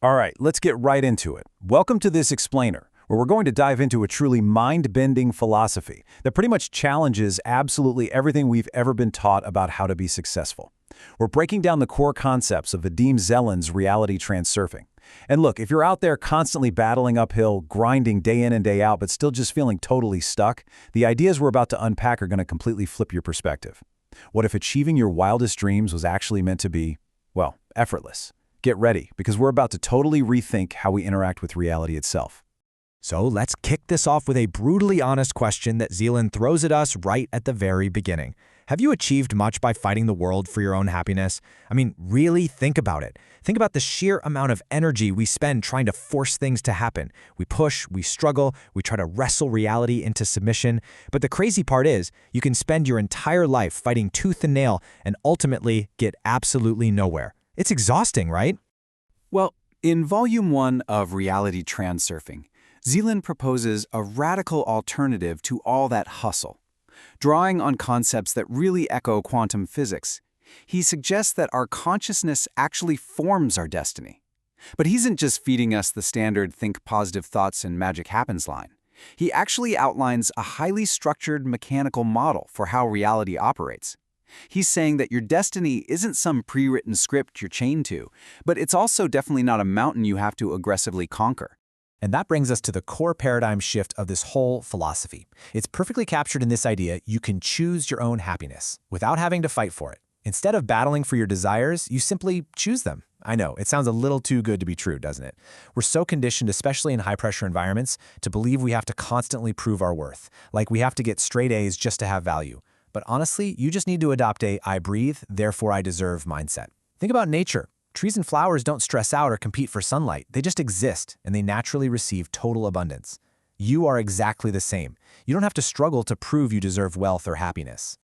All right, let's get right into it. Welcome to this explainer, where we're going to dive into a truly mind-bending philosophy that pretty much challenges absolutely everything we've ever been taught about how to be successful. We're breaking down the core concepts of Vadim Zeland's reality transurfing. And look, if you're out there constantly battling uphill, grinding day in and day out, but still just feeling totally stuck, the ideas we're about to unpack are going to completely flip your perspective. What if achieving your wildest dreams was actually meant to be, well, effortless? Get ready, because we're about to totally rethink how we interact with reality itself. So let's kick this off with a brutally honest question that Zeland throws at us right at the very beginning. Have you achieved much by fighting the world for your own happiness? I mean, really think about it. Think about the sheer amount of energy we spend trying to force things to happen. We push, we struggle, we try to wrestle reality into submission. But the crazy part is, you can spend your entire life fighting tooth and nail and ultimately get absolutely nowhere. It's exhausting, right? Well, in Volume 1 of Reality Transurfing, Zeland proposes a radical alternative to all that hustle. Drawing on concepts that really echo quantum physics, he suggests that our consciousness actually forms our destiny. But he isn't just feeding us the standard think positive thoughts and magic happens line. He actually outlines a highly structured mechanical model for how reality operates. He's saying that your destiny isn't some pre-written script you're chained to, but it's also definitely not a mountain you have to aggressively conquer. And that brings us to the core paradigm shift of this whole philosophy. It's perfectly captured in this idea you can choose your own happiness without having to fight for it. Instead of battling for your desires, you simply choose them. I know, it sounds a little too good to be true, doesn't it? We're so conditioned, especially in high-pressure environments, to believe we have to constantly prove our worth, like we have to get straight A's just to have value. But honestly, you just need to adopt a I breathe, therefore I deserve mindset. Think about nature. Trees and flowers don't stress out or compete for sunlight. They just exist, and they naturally receive total abundance. You are exactly the same. You don't have to struggle to prove you deserve wealth or happiness.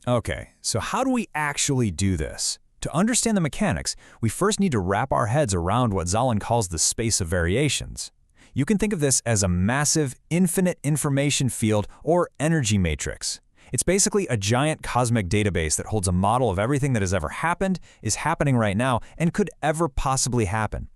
Okay, so how do we actually do this? To understand the mechanics, we first need to wrap our heads around what Zeland calls the space of variations. You can think of this as a massive, infinite information field or energy matrix. It's basically a giant cosmic database that holds a model of everything that has ever happened, is happening right now, and could ever possibly happen.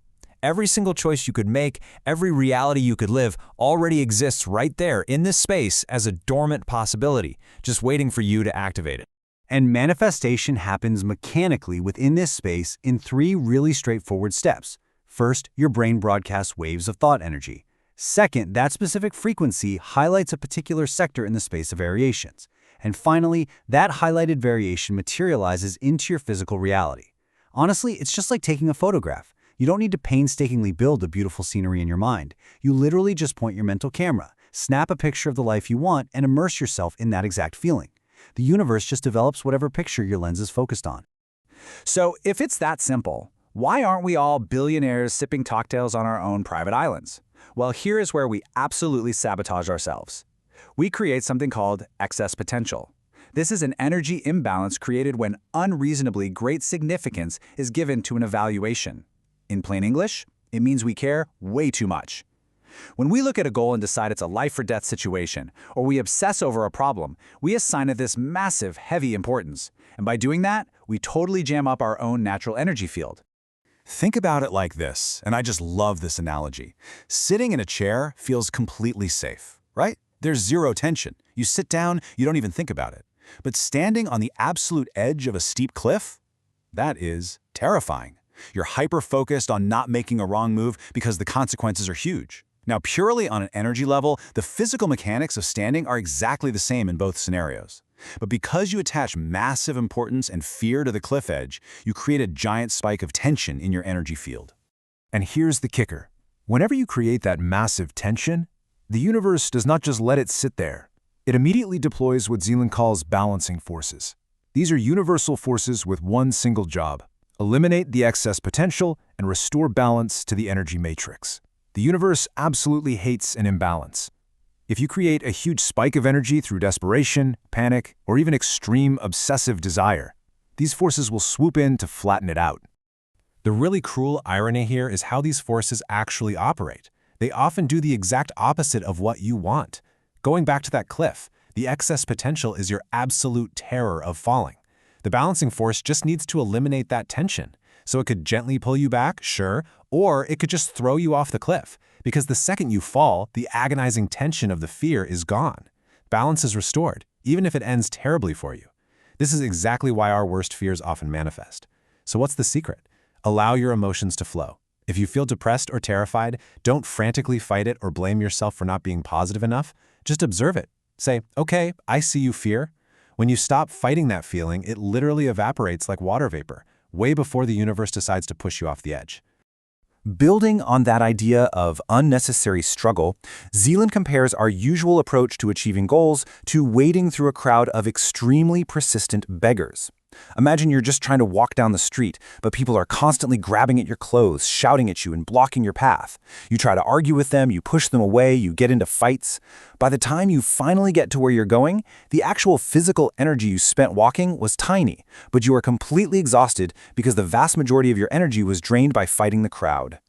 Every single choice you could make, every reality you could live, already exists right there in this space as a dormant possibility, just waiting for you to activate it. And manifestation happens mechanically within this space in 3 really straightforward steps. First, your brain broadcasts waves of thought energy. Second, that specific frequency highlights a particular sector in the space of variations. And finally, that highlighted variation materializes into your physical reality. Honestly, it's just like taking a photograph. You don't need to painstakingly build a beautiful scenery in your mind. You literally just point your mental camera, snap a picture of the life you want, and immerse yourself in that exact feeling. The universe just develops whatever picture your lens is focused on. So if it's that simple, why aren't we all billionaires sipping cocktails on our own private islands? Well, here is where we absolutely sabotage ourselves. We create something called excess potential. This is an energy imbalance created when unreasonably great significance is given to an evaluation. In plain English, it means we care way too much. When we look at a goal and decide it's a life-or-death situation, or we obsess over a problem, we assign it this massive, heavy importance. And by doing that, we totally jam up our own natural energy field. Think about it like this, and I just love this analogy. Sitting in a chair feels completely safe, right? There's zero tension. You sit down, you don't even think about it. But standing on the absolute edge of a steep cliff? That is terrifying. You're hyper-focused on not making a wrong move because the consequences are huge. Now, purely on an energy level, the physical mechanics of standing are exactly the same in both scenarios. But because you attach massive importance and fear to the cliff edge, you create a giant spike of tension in your energy field. And here's the kicker. Whenever you create that massive tension, the universe does not just let it sit there. It immediately deploys what Zeland calls balancing forces. These are universal forces with one single job: eliminate the excess potential and restore balance to the energy matrix. The universe absolutely hates an imbalance. If you create a huge spike of energy through desperation, panic, or even extreme obsessive desire, these forces will swoop in to flatten it out. The really cruel irony here is how these forces actually operate. They often do the exact opposite of what you want. Going back to that cliff, the excess potential is your absolute terror of falling. The balancing force just needs to eliminate that tension. So it could gently pull you back, sure, or it could just throw you off the cliff, because the second you fall, the agonizing tension of the fear is gone. Balance is restored, even if it ends terribly for you. This is exactly why our worst fears often manifest. So what's the secret? Allow your emotions to flow. If you feel depressed or terrified, don't frantically fight it or blame yourself for not being positive enough. Just observe it. Say, okay, I see you, fear. When you stop fighting that feeling, it literally evaporates like water vapor, way before the universe decides to push you off the edge. Building on that idea of unnecessary struggle, Zealand compares our usual approach to achieving goals to wading through a crowd of extremely persistent beggars. Imagine you're just trying to walk down the street, but people are constantly grabbing at your clothes, shouting at you, and blocking your path. You try to argue with them, you push them away, you get into fights. By the time you finally get to where you're going, the actual physical energy you spent walking was tiny, but you are completely exhausted because the vast majority of your energy was drained by fighting the crowd.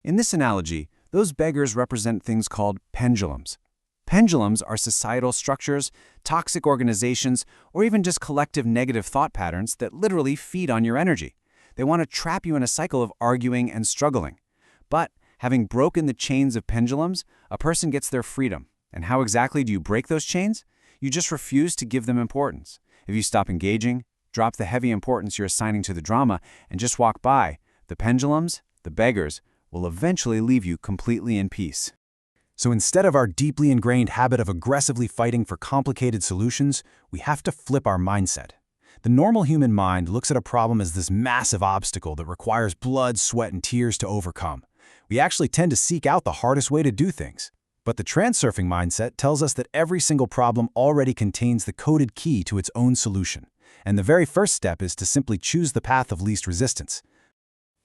In this analogy, those beggars represent things called pendulums. Pendulums are societal structures, toxic organizations, or even just collective negative thought patterns that literally feed on your energy. They want to trap you in a cycle of arguing and struggling. But having broken the chains of pendulums, a person gets their freedom. And how exactly do you break those chains? You just refuse to give them importance. If you stop engaging, drop the heavy importance you're assigning to the drama, and just walk by, the pendulums, the beggars, will eventually leave you completely in peace. So instead of our deeply ingrained habit of aggressively fighting for complicated solutions, we have to flip our mindset. The normal human mind looks at a problem as this massive obstacle that requires blood, sweat, and tears to overcome. We actually tend to seek out the hardest way to do things. But the Transurfing mindset tells us that every single problem already contains the coded key to its own solution. And the very first step is to simply choose the path of least resistance.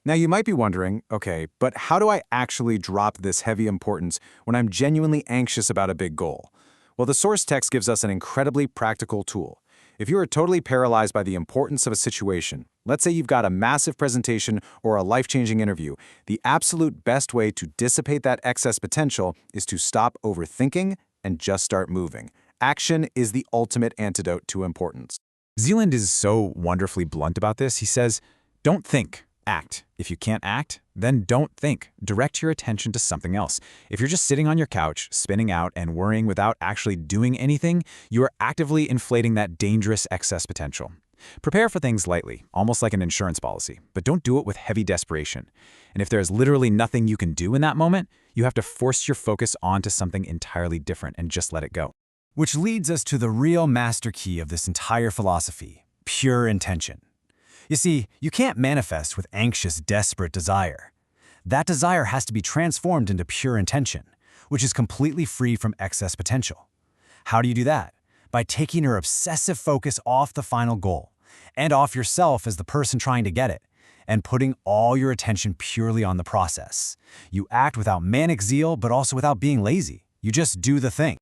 Now you might be wondering, okay, but how do I actually drop this heavy importance when I'm genuinely anxious about a big goal? Well, the source text gives us an incredibly practical tool. If you are totally paralyzed by the importance of a situation, let's say you've got a massive presentation or a life-changing interview, the absolute best way to dissipate that excess potential is to stop overthinking and just start moving. Action is the ultimate antidote to importance. Zealand is so wonderfully blunt about this. He says, don't think. Act. If you can't act, then don't think. Direct your attention to something else. If you're just sitting on your couch, spinning out and worrying without actually doing anything, you are actively inflating that dangerous excess potential. Prepare for things lightly, almost like an insurance policy, but don't do it with heavy desperation. And if there's literally nothing you can do in that moment, you have to force your focus onto something entirely different and just let it go. Which leads us to the real master key of this entire philosophy: pure intention. You see, you can't manifest with anxious, desperate desire. That desire has to be transformed into pure intention, which is completely free from excess potential. How do you do that? By taking your obsessive focus off the final goal, and off yourself as the person trying to get it, and putting all your attention purely on the process. You act without manic zeal, but also without being lazy. You just do the thing.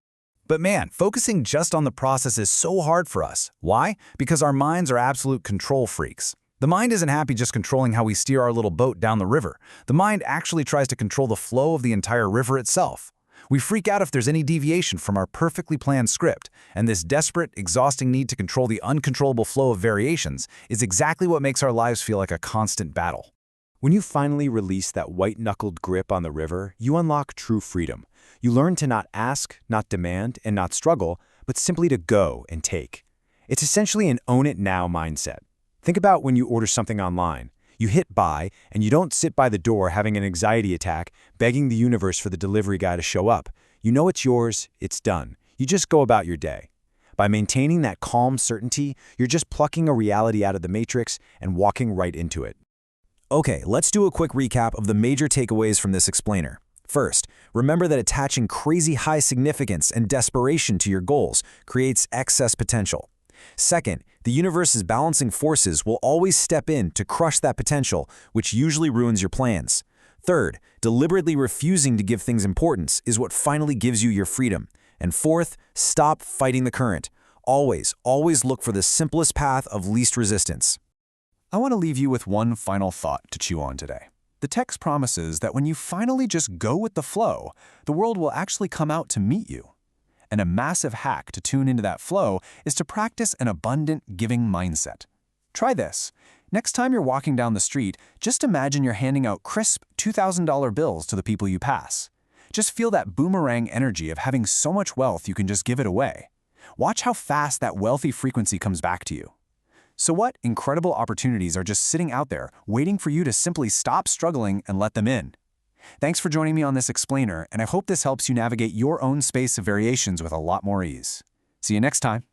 But man, focusing just on the process is so hard for us. Why? Because our minds are absolute control freaks. The mind isn't happy just controlling how we steer our little boat down the river. The mind actually tries to control the flow of the entire river itself. We freak out if there's any deviation from our perfectly planned script, and this desperate, exhausting need to control the uncontrollable flow of variations is exactly what makes our lives feel like a constant battle. When you finally release that white-knuckled grip on the river, you unlock true freedom. You learn to not ask, not demand, and not struggle, but simply to go and take. It's essentially an own-it-now mindset. Think about when you order something online. You hit buy, and you don't sit by the door having an anxiety attack, begging the universe for the delivery guy to show up. You know it's yours, it's done. You just go about your day. By maintaining that calm certainty, you're just plucking a reality out of the matrix and walking right into it. Okay, let's do a quick recap of the major takeaways from this explainer. First, remember that attaching crazy high significance and desperation to your goals creates excess potential. Second, the universe's balancing forces will always step in to crush that potential, which usually ruins your plans. Third, deliberately refusing to give things importance is what finally gives you your freedom. And fourth, stop fighting the current. Always look for the simplest path of least resistance. I want to leave you with one final thought to chew on today. The text promises that when you finally just go with the flow, the world will actually come out to meet you. And a massive hack to tune into that flow is to practice an abundant giving mindset. Try this. Next time you're walking down the street, just imagine you're handing out crisp $2,000 bills to the people you pass. Just feel that boomerang energy of having so much wealth you can just give it away. Watch how fast that wealthy frequency comes back to you. So what incredible opportunities are just sitting out there, waiting for you to simply stop struggling and let them in? Thanks for joining me on this explainer, and I hope this helps you navigate your own space of variations with a lot more ease. See you next time.